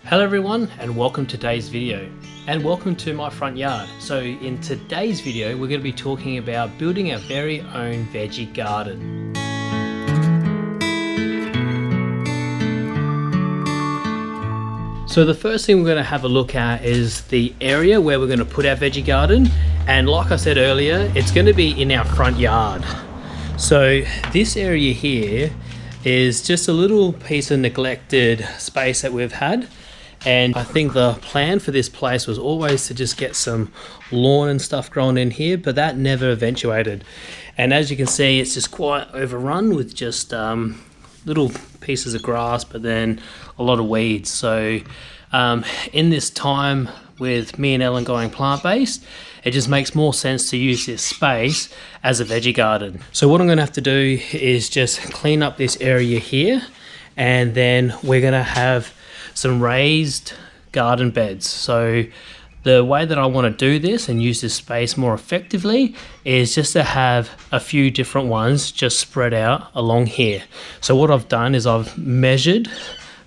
Hello everyone and welcome to today's video and welcome to my front yard. So in today's video we're going to be talking about building our very own veggie garden. So the first thing we're going to have a look at is the area where we're going to put our veggie garden, and like I said earlier, it's going to be in our front yard. So this area here is just a little piece of neglected space that we've had. And I think the plan for this place was always to just get some lawn and stuff grown in here, but that never eventuated. And as you can see, it's just quite overrun with just little pieces of grass, but then a lot of weeds. So in this time with me and Ellen going plant-based, it just makes more sense to use this space as a veggie garden. So what I'm going to have to do is just clean up this area here, and then we're going to have some raised garden beds. So the way that I want to do this and use this space more effectively is just to have a few different ones just spread out along here. So what I've done is I've measured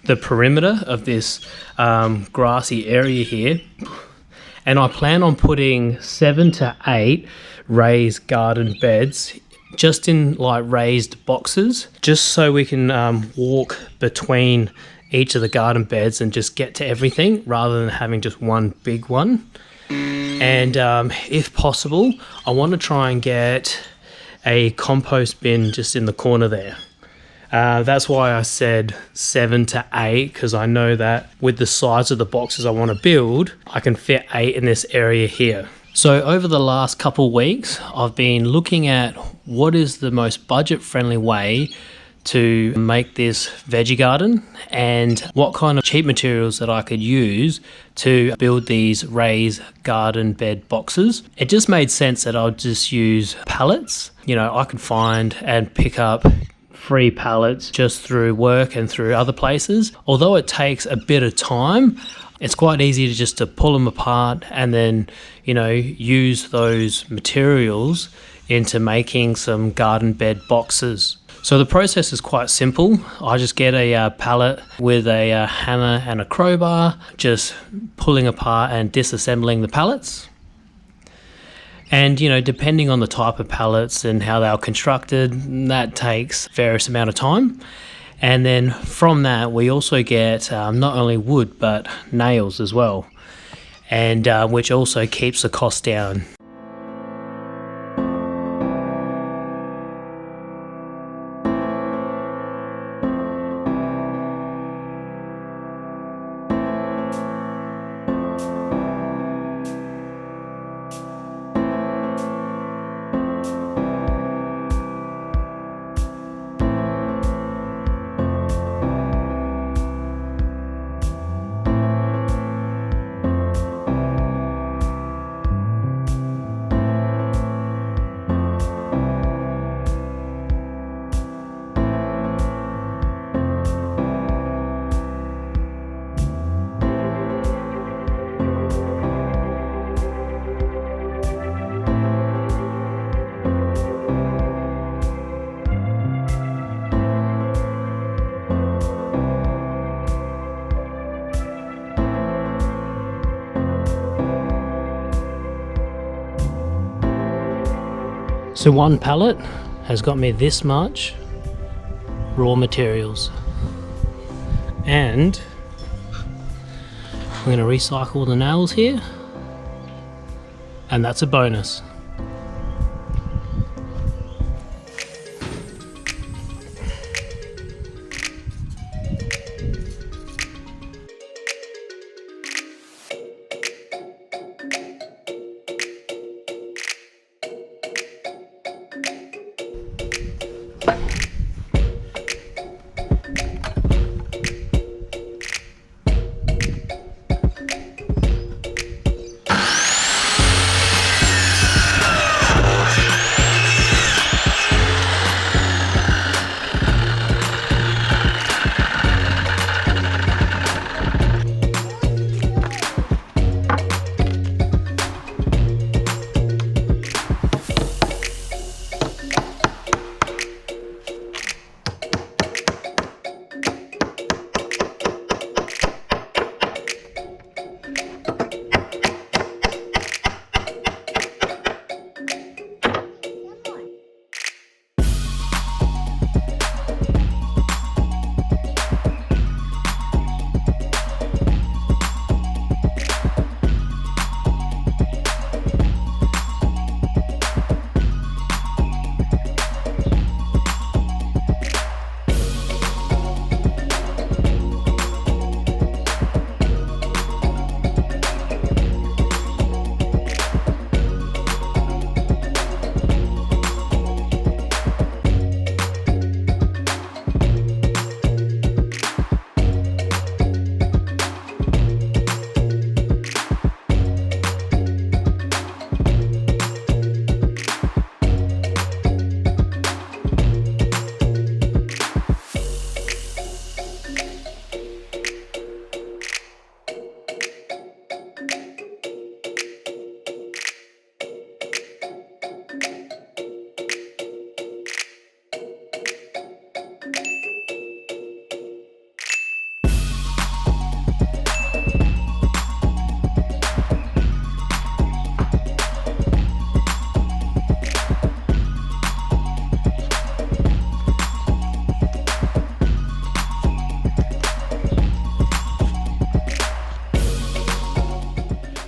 the perimeter of this grassy area here, and I plan on putting 7 to 8 raised garden beds just in like raised boxes, just so we can walk between each of the garden beds and just get to everything rather than having just one big one. And if possible, I want to try and get a compost bin just in the corner there. That's why I said 7 to 8, because I know that with the size of the boxes I want to build, I can fit 8 in this area here. So over the last couple weeks, I've been looking at what is the most budget-friendly way to make this veggie garden and what kind of cheap materials that I could use to build these raised garden bed boxes. It just made sense that I'll just use pallets. You know, I can find and pick up free pallets just through work and through other places. Although it takes a bit of time, it's quite easy to just to pull them apart and then, you know, use those materials into making some garden bed boxes. So the process is quite simple. I just get a pallet with a hammer and a crowbar, just pulling apart and disassembling the pallets. And, you know, depending on the type of pallets and how they're constructed, that takes various amount of time. And then from that, we also get not only wood, but nails as well, and which also keeps the cost down. So one pallet has got me this much raw materials, and we're going to recycle the nails here, and that's a bonus.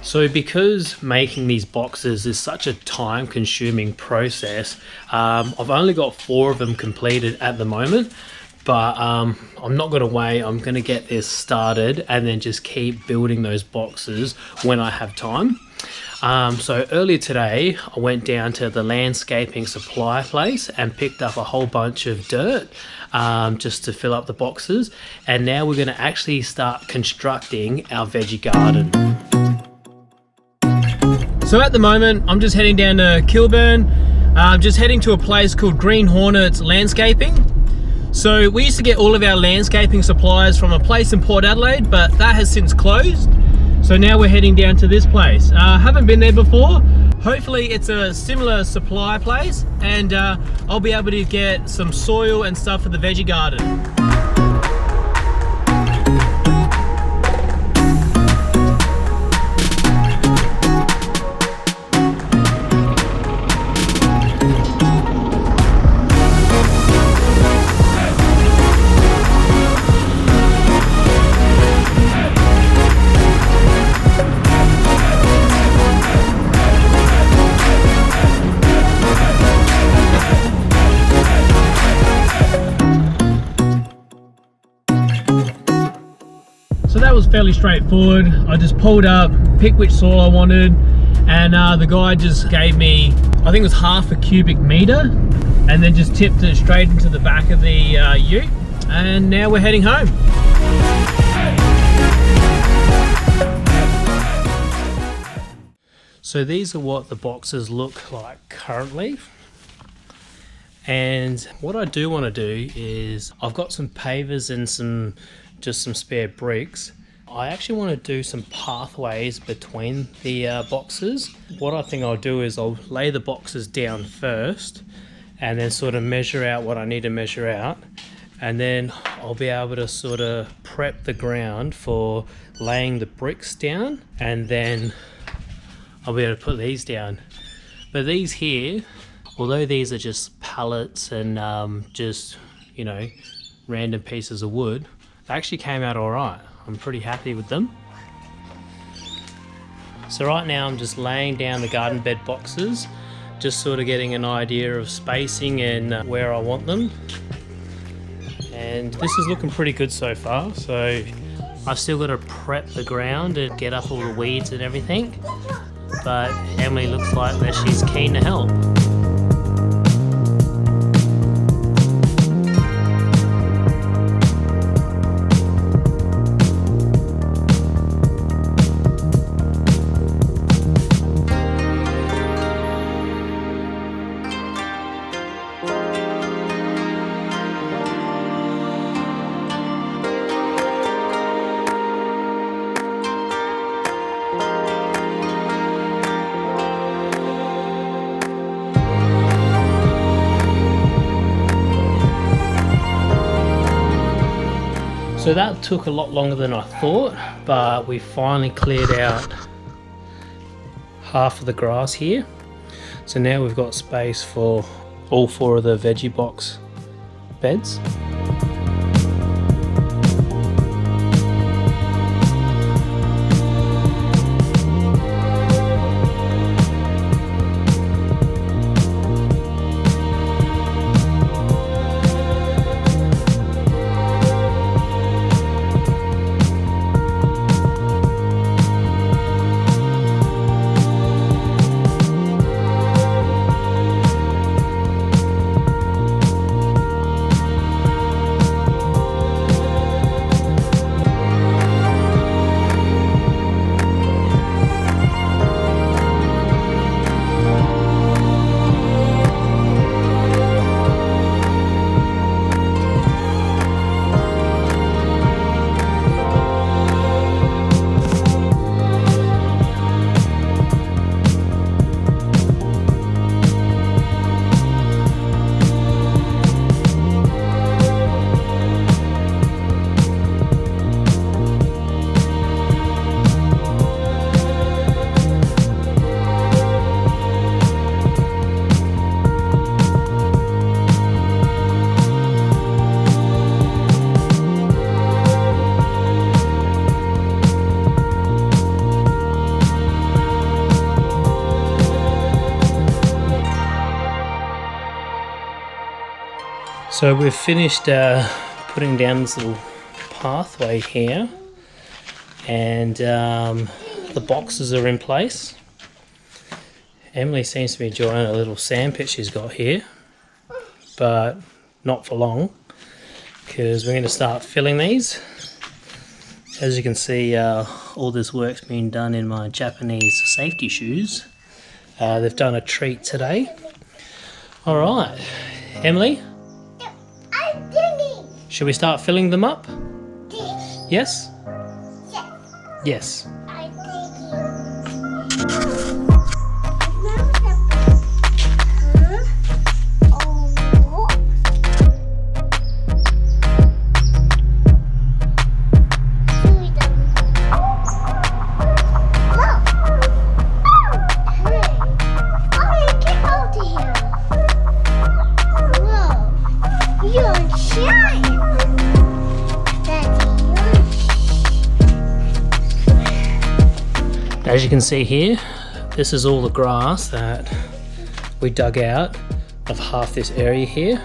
So because making these boxes is such a time consuming process, I've only got 4 of them completed at the moment, but I'm not going to wait. I'm going to get this started and then just keep building those boxes when I have time. So earlier today I went down to the landscaping supply place and picked up a whole bunch of dirt just to fill up the boxes, and now we're going to actually start constructing our veggie garden. So at the moment I'm just heading down to Kilburn. I'm just heading to a place called Green Hornets Landscaping. So we used to get all of our landscaping supplies from a place in Port Adelaide, but that has since closed. So now we're heading down to this place. Haven't been there before. Hopefully it's a similar supply place, and I'll be able to get some soil and stuff for the veggie garden. So that was fairly straightforward. I just pulled up, picked which soil I wanted, and the guy just gave me, I think it was half a cubic meter, and then just tipped it straight into the back of the ute, and now we're heading home. So these are what the boxes look like currently. And what I do want to do is, I've got some pavers and some spare bricks. I actually want to do some pathways between the boxes. What I think I'll do is I'll lay the boxes down first and then sort of measure out what I need to measure out, and then I'll be able to sort of prep the ground for laying the bricks down, and then I'll be able to put these down. But these here, although these are just pallets and just, you know, random pieces of wood, they actually came out all right. I'm pretty happy with them. So right now I'm just laying down the garden bed boxes, just sort of getting an idea of spacing and where I want them. And this is looking pretty good so far. So I've still got to prep the ground and get up all the weeds and everything. But Emily looks like that she's keen to help. So that took a lot longer than I thought, but we finally cleared out half of the grass here. So now we've got space for all 4 of the veggie box beds. So we've finished putting down this little pathway here, and the boxes are in place. Emily seems to be enjoying a little sandpit she's got here, but not for long, because we're going to start filling these. As you can see, all this work's been done in my Japanese safety shoes. They've done a treat today. Alright, Emily? I'm digging. Should we start filling them up? Yes? Yes. Yes. I'm As you can see here, this is all the grass that we dug out of half this area here.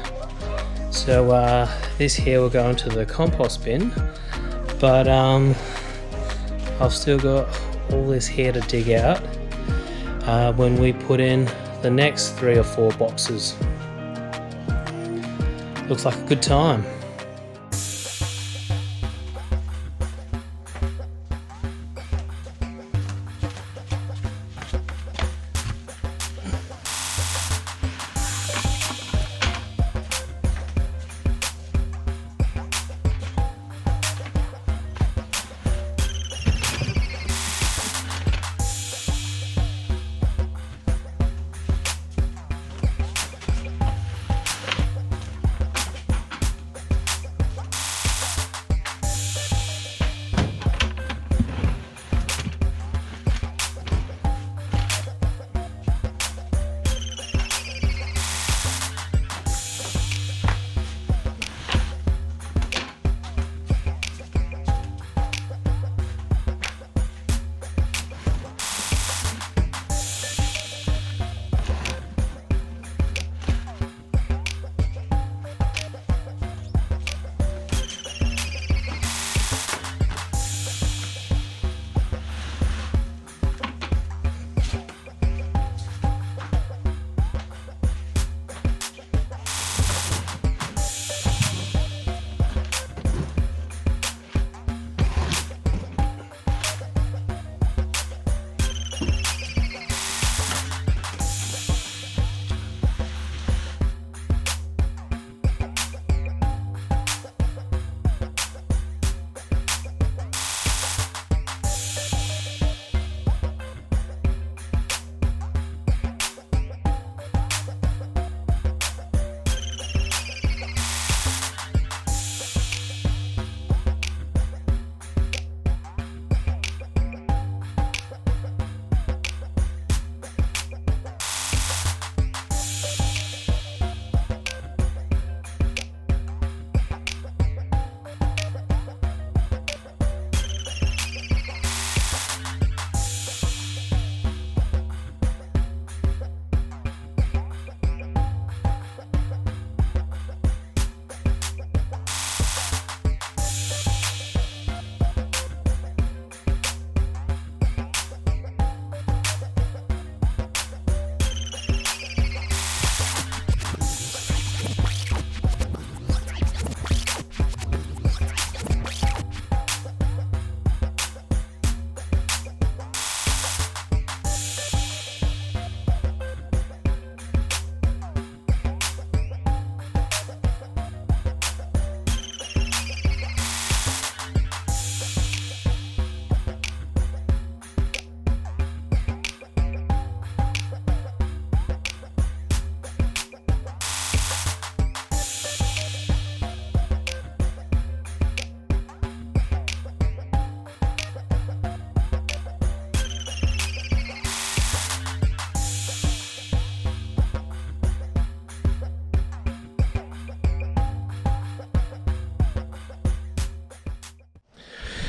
So this here will go into the compost bin, but I've still got all this here to dig out when we put in the next 3 or 4 boxes. Looks like a good time.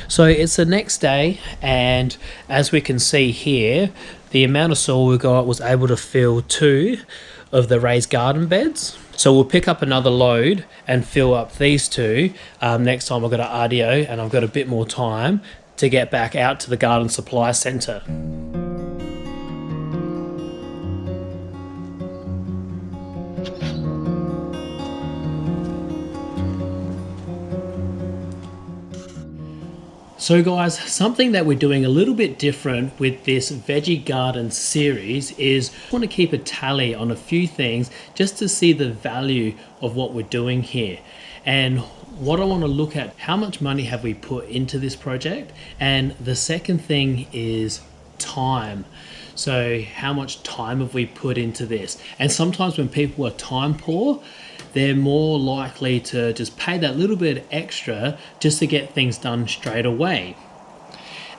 So it's the next day, and as we can see here, the amount of soil we got was able to fill 2 of the raised garden beds. So we'll pick up another load and fill up these two next time I've got an RDO and I've got a bit more time to get back out to the garden supply centre. So guys, something that we're doing a little bit different with this veggie garden series is I want to keep a tally on a few things just to see the value of what we're doing here. And what I want to look at, how much money have we put into this project? And the second thing is time. So how much time have we put into this? And sometimes when people are time poor, they're more likely to just pay that little bit extra just to get things done straight away.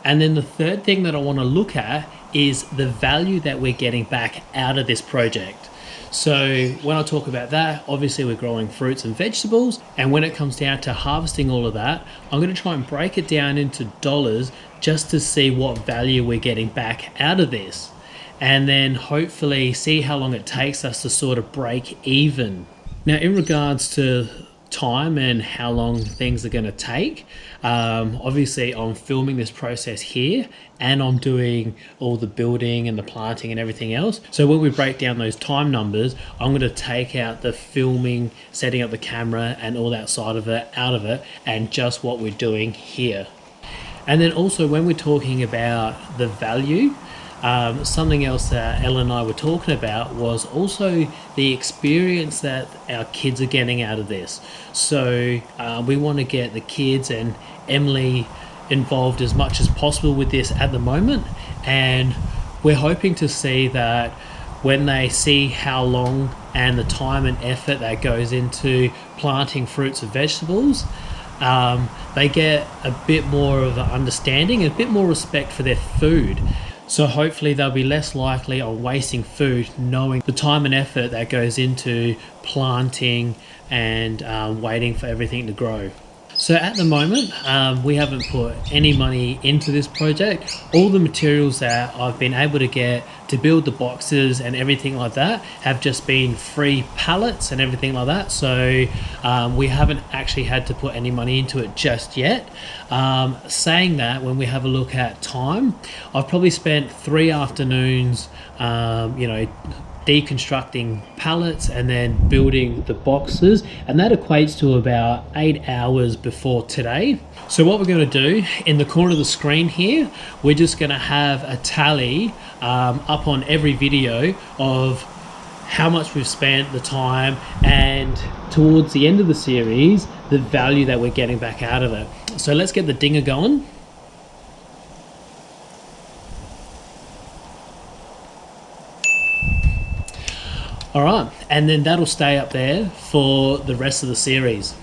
And then the third thing that I want to look at is the value that we're getting back out of this project. So when I talk about that, obviously we're growing fruits and vegetables, and when it comes down to harvesting all of that, I'm going to try and break it down into dollars just to see what value we're getting back out of this, and then hopefully see how long it takes us to sort of break even. Now, in regards to time and how long things are going to take, obviously I'm filming this process here and I'm doing all the building and the planting and everything else. So when we break down those time numbers, I'm going to take out the filming, setting up the camera and all that side of it out of it, and just what we're doing here. And then also when we're talking about the value, something else that Ella and I were talking about was also the experience that our kids are getting out of this. So we want to get the kids and Emily involved as much as possible with this at the moment, and we're hoping to see that when they see how long and the time and effort that goes into planting fruits and vegetables, they get a bit more of an understanding and a bit more respect for their food. So hopefully they'll be less likely on wasting food, knowing the time and effort that goes into planting and waiting for everything to grow. So at the moment, we haven't put any money into this project. All the materials that I've been able to get to build the boxes and everything like that have just been free pallets and everything like that. So we haven't actually had to put any money into it just yet. Saying that, when we have a look at time, I've probably spent 3 afternoons, deconstructing pallets and then building the boxes, and that equates to about 8 hours before today. So what we're going to do in the corner of the screen here, we're just going to have a tally up on every video of how much we've spent, the time, and towards the end of the series, the value that we're getting back out of it. So let's get the dinger going. All right, and then that'll stay up there for the rest of the series.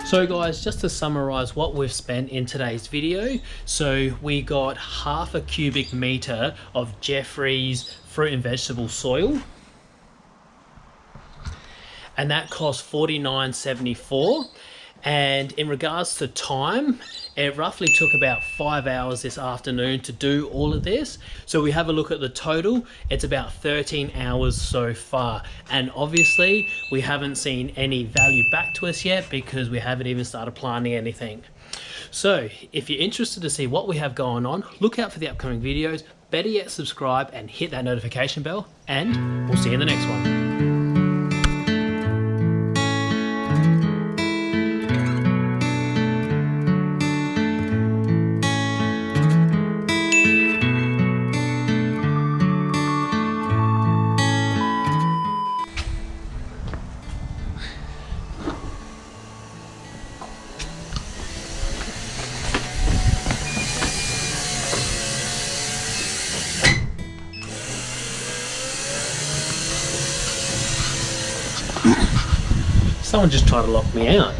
So guys, just to summarize what we've spent in today's video, so we got 1/2 cubic meter of Jeffrey's fruit and vegetable soil, and that cost $49.74. And in regards to time, it roughly took about 5 hours this afternoon to do all of this. So we have a look at the total, it's about 13 hours so far. And obviously we haven't seen any value back to us yet because we haven't even started planting anything. So if you're interested to see what we have going on, look out for the upcoming videos. Better yet, subscribe and hit that notification bell, and we'll see you in the next one. Someone just tried to lock me out.